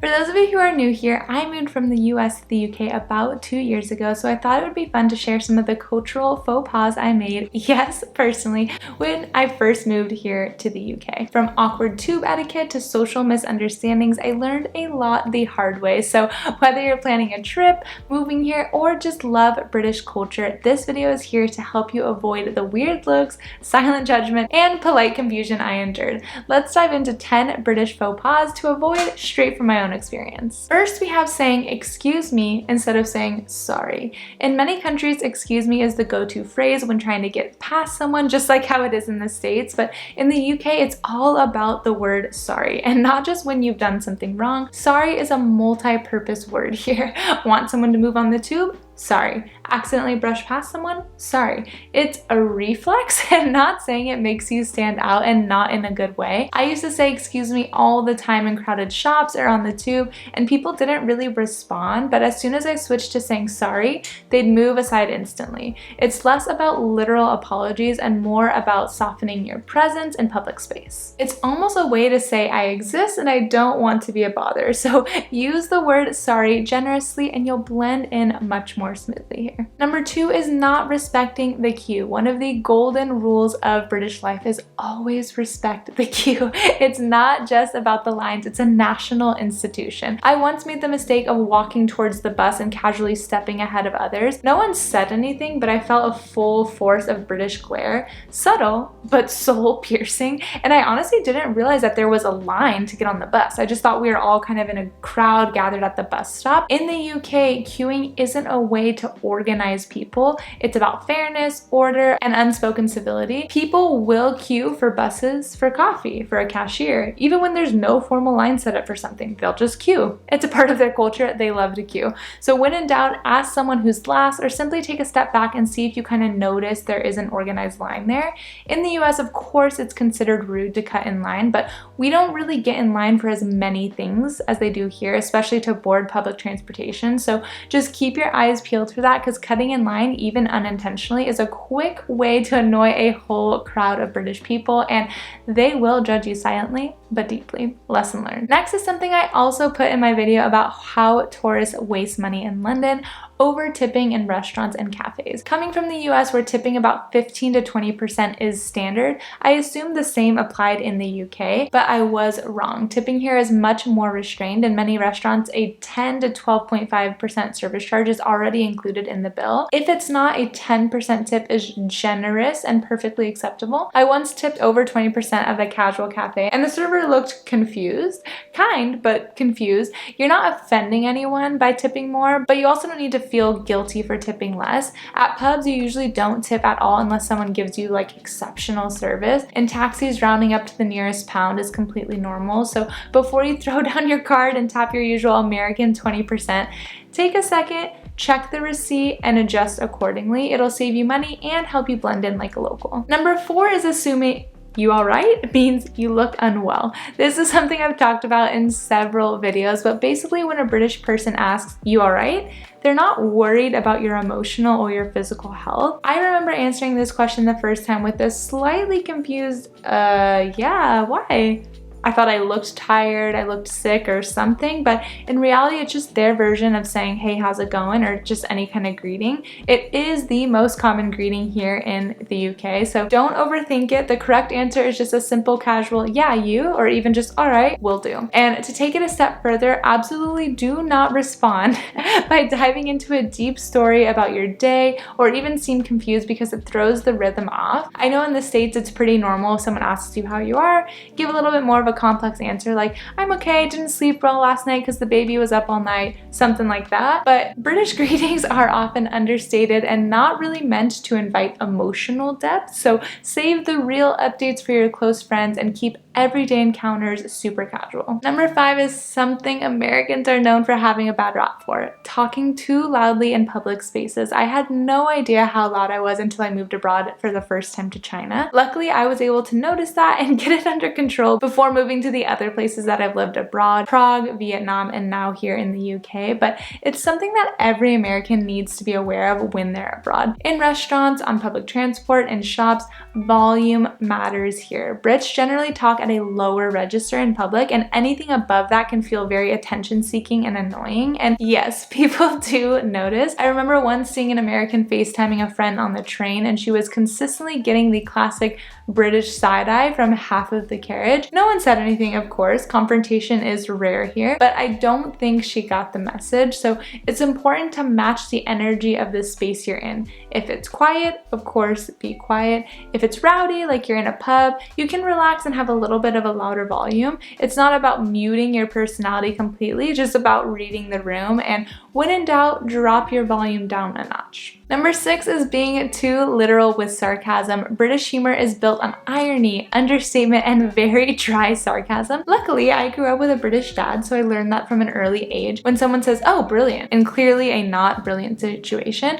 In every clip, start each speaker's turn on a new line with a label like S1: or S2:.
S1: For those of you who are new here, I moved from the US to the UK about 2 years ago, so I thought it would be fun to share some of the cultural faux pas I made, yes, personally, when I first moved here to the UK. From awkward tube etiquette to social misunderstandings, I learned a lot the hard way. So whether you're planning a trip, moving here, or just love British culture, this video is here to help you avoid the weird looks, silent judgment, and polite confusion I endured. Let's dive into 10 British faux pas to avoid straight from my own experience. First, we have saying excuse me instead of saying sorry. In many countries, excuse me is the go-to phrase when trying to get past someone, just like how it is in the States, but in the UK, it's all about the word sorry, and not just when you've done something wrong. Sorry is a multi-purpose word here. Want someone to move on the tube? Sorry. Accidentally brush past someone? Sorry. It's a reflex, and not saying it makes you stand out and not in a good way. I used to say excuse me all the time in crowded shops or on the tube, and people didn't really respond, but as soon as I switched to saying sorry, they'd move aside instantly. It's less about literal apologies and more about softening your presence in public space. It's almost a way to say I exist and I don't want to be a bother, so use the word sorry generously and you'll blend in much more smoothly here. Number 2 is not respecting the queue. One of the golden rules of British life is always respect the queue. It's not just about the lines, it's a national institution. I once made the mistake of walking towards the bus and casually stepping ahead of others. No one said anything, but I felt a full force of British glare. Subtle, but soul piercing. And I honestly didn't realize that there was a line to get on the bus. I just thought we were all kind of in a crowd gathered at the bus stop. In the UK, queuing isn't a way to organize people. It's about fairness, order, and unspoken civility. People will queue for buses, for coffee, for a cashier. Even when there's no formal line set up for something, they'll just queue. It's a part of their culture. They love to queue. So when in doubt, ask someone who's last or simply take a step back and see if you kind of notice there is an organized line there. In the US, of course, it's considered rude to cut in line, but we don't really get in line for as many things as they do here, especially to board public transportation. So just keep your eyes peeled for that, because cutting in line, even unintentionally, is a quick way to annoy a whole crowd of British people, and they will judge you silently but deeply. Lesson learned. Next is something I also put in my video about how tourists waste money in London: over tipping in restaurants and cafes. Coming from the US, where tipping about 15 to 20% is standard, I assumed the same applied in the UK, but I was wrong. Tipping here is much more restrained. In many restaurants, a 10 to 12.5% service charge is already included in the bill. If it's not, a 10% tip is generous and perfectly acceptable. I once tipped over 20% at a casual cafe, and the server looked confused. Kind, but confused. You're not offending anyone by tipping more, but you also don't need to feel guilty for tipping less. At pubs, you usually don't tip at all unless someone gives you like exceptional service. In taxis, rounding up to the nearest pound is completely normal. So before you throw down your card and tap your usual American 20%, take a second, check the receipt, and adjust accordingly. It'll save you money and help you blend in like a local. Number 4 is assuming you alright means you look unwell. This is something I've talked about in several videos, but basically when a British person asks, you alright? They're not worried about your emotional or your physical health. I remember answering this question the first time with a slightly confused, yeah, why? I thought I looked tired, I looked sick or something, but in reality, it's just their version of saying, hey, how's it going? Or just any kind of greeting. It is the most common greeting here in the UK, so don't overthink it. The correct answer is just a simple casual, yeah, you, or even just, all right, will do. And to take it a step further, absolutely do not respond by diving into a deep story about your day or even seem confused, because it throws the rhythm off. I know in the States, it's pretty normal if someone asks you how you are, give a little bit more of a complex answer like, I'm okay, didn't sleep well last night because the baby was up all night, something like that. But British greetings are often understated and not really meant to invite emotional depth, so save the real updates for your close friends and keep everyday encounters super casual. Number 5 is something Americans are known for having a bad rap for: talking too loudly in public spaces. I had no idea how loud I was until I moved abroad for the first time to China. Luckily, I was able to notice that and get it under control before moving to the other places that I've lived abroad: Prague, Vietnam, and now here in the UK. But it's something that every American needs to be aware of when they're abroad. In restaurants, on public transport, in shops, volume matters here. Brits generally talk talk at a lower register in public, and anything above that can feel very attention-seeking and annoying. And yes, people do notice. I remember once seeing an American FaceTiming a friend on the train, and she was consistently getting the classic British side-eye from half of the carriage. No one said anything, of course. Confrontation is rare here, but I don't think she got the message. So it's important to match the energy of the space you're in. If it's quiet, of course, be quiet. If it's rowdy, like you're in a pub, you can relax and have a little bit of a louder volume. It's not about muting your personality completely, just about reading the room. And when in doubt, drop your volume down a notch. Number 6 is being too literal with sarcasm. British humor is built on irony, understatement, and very dry sarcasm. Luckily, I grew up with a British dad, so I learned that from an early age. When someone says, "Oh, brilliant," in clearly a not brilliant situation,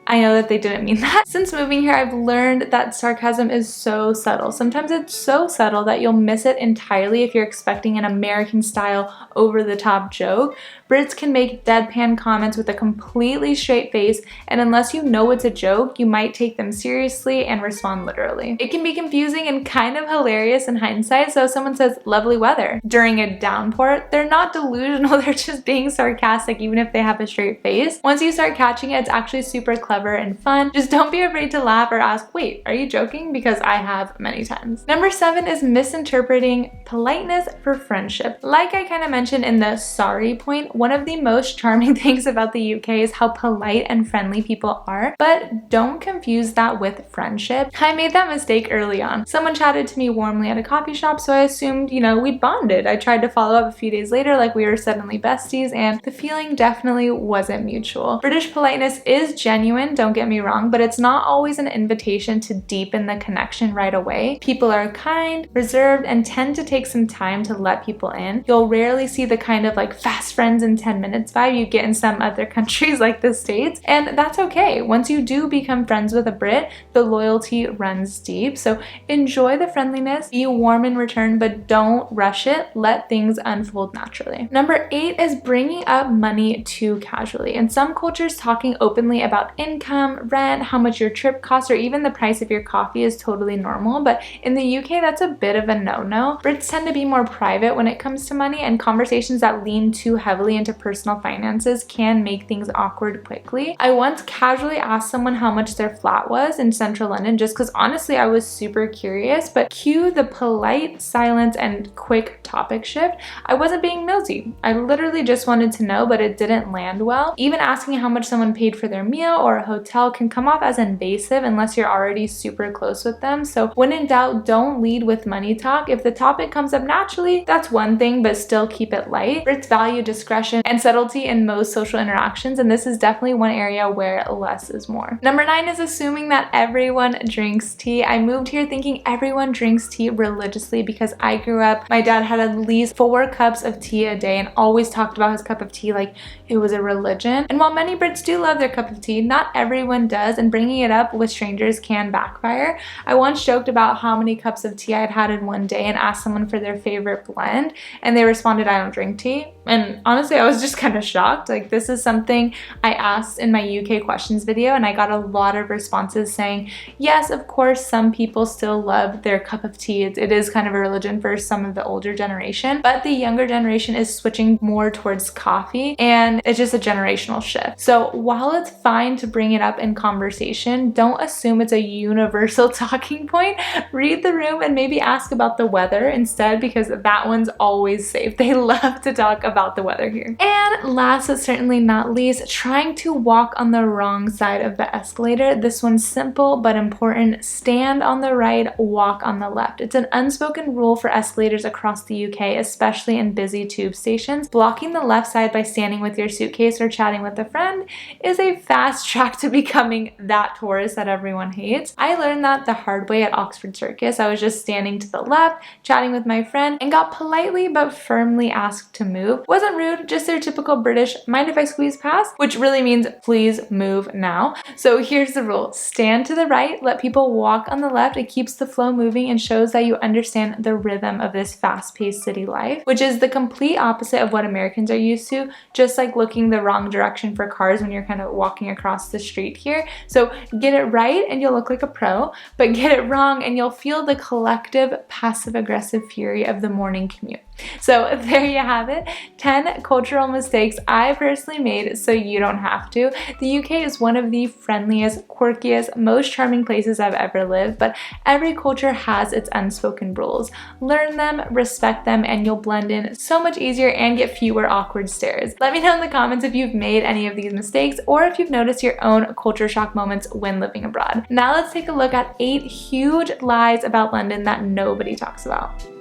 S1: I know that they didn't mean that. Since moving here, I've learned that sarcasm is so subtle. Sometimes it's so subtle that you'll miss it entirely if you're expecting an American-style, over-the-top joke. Brits can make deadpan comments with a completely straight face, and unless you know it's a joke, you might take them seriously and respond literally. It can be confusing and kind of hilarious in hindsight, so if someone says "lovely weather" during a downpour, they're not delusional, they're just being sarcastic even if they have a straight face. Once you start catching it, it's actually super clever and fun. Just don't be afraid to laugh or ask, "Wait, are you joking?" because I have many times. Number 7 is misinterpreting politeness for friendship. Like I kind of mentioned in the sorry point, one of the most charming things about the UK is how polite and friendly people are, but don't confuse that with friendship. I made that mistake early on. Someone chatted to me warmly at a coffee shop, so I assumed, we'd bonded. I tried to follow up a few days later like we were suddenly besties, and the feeling definitely wasn't mutual. British politeness is genuine, don't get me wrong, but it's not always an invitation to deepen the connection right away. People are kind, reserved, and tend to take some time to let people in. You'll rarely see the kind of fast friends in 10 minutes vibe you get in some other countries like the States, and that's okay. Once you do become friends with a Brit, the loyalty runs deep, so enjoy the friendliness, be warm in return, but don't rush it. Let things unfold naturally. Number 8 is bringing up money too casually. In some cultures, talking openly about income, rent, how much your trip costs, or even the price of your coffee is totally normal, but in the UK, that's a bit of a no-no. Brits tend to be more private when it comes to money, and conversations that lean too heavily into personal finances can make things awkward quickly. I once casually asked someone how much their flat was in central London just because honestly I was super curious, but cue the polite silence and quick topic shift. I wasn't being nosy. I literally just wanted to know, but it didn't land well. Even asking how much someone paid for their meal or a hotel can come off as invasive unless you're already super close with them. So when in doubt, don't lead with money talk. If the topic comes up naturally, that's one thing, but still keep it light. Brits value discretion and subtlety in most social interactions, and this is definitely one area where less is more. Number 9 is assuming that everyone drinks tea. I moved here thinking everyone drinks tea religiously because I grew up, my dad had at least 4 cups of tea a day and always talked about his cup of tea like it was a religion. And while many Brits do love their cup of tea, not everyone does, and bringing it up with strangers can backfire. I once joked about how many cups of tea I'd had in one day and asked someone for their favorite blend, and they responded, "I don't drink tea." And honestly, I was just kind of shocked. This is something I asked in my UK questions video, and I got a lot of responses saying, yes, of course, some people still love their cup of tea. It is kind of a religion for some of the older generation, but the younger generation is switching more towards coffee, and it's just a generational shift. So while it's fine to bring it up in conversation, don't assume it's a universal talking point. Read the room and maybe ask about the weather instead, because that one's always safe. They love to talk about the weather here. And last but certainly not least, trying to walk on the wrong side of the escalator. This one's simple but important. Stand on the right, walk on the left. It's an unspoken rule for escalators across the UK, especially in busy tube stations. Blocking the left side by standing with your suitcase or chatting with a friend is a fast track to becoming that tourist that everyone hates. I learned that the hard way at Oxford Circus. I was just standing to the left, chatting with my friend, and got politely but firmly asked to move. Wasn't rude, just their typical British, mind if I squeeze past? Which really means please move now. So here's the rule. Stand to the right, let people walk on the left. It keeps the flow moving and shows that you understand the rhythm of this fast-paced city life, which is the complete opposite of what Americans are used to, just like looking the wrong direction for cars when you're kind of walking across the street here. So get it right and you'll look like a pro, but get it wrong and you'll feel the collective passive-aggressive fury of the morning commute. So there you have it, 10 cultural mistakes I personally made so you don't have to. The UK is one of the friendliest, quirkiest, most charming places I've ever lived, but every culture has its unspoken rules. Learn them, respect them, and you'll blend in so much easier and get fewer awkward stares. Let me know in the comments if you've made any of these mistakes or if you've noticed your own culture shock moments when living abroad. Now let's take a look at 8 huge lies about London that nobody talks about.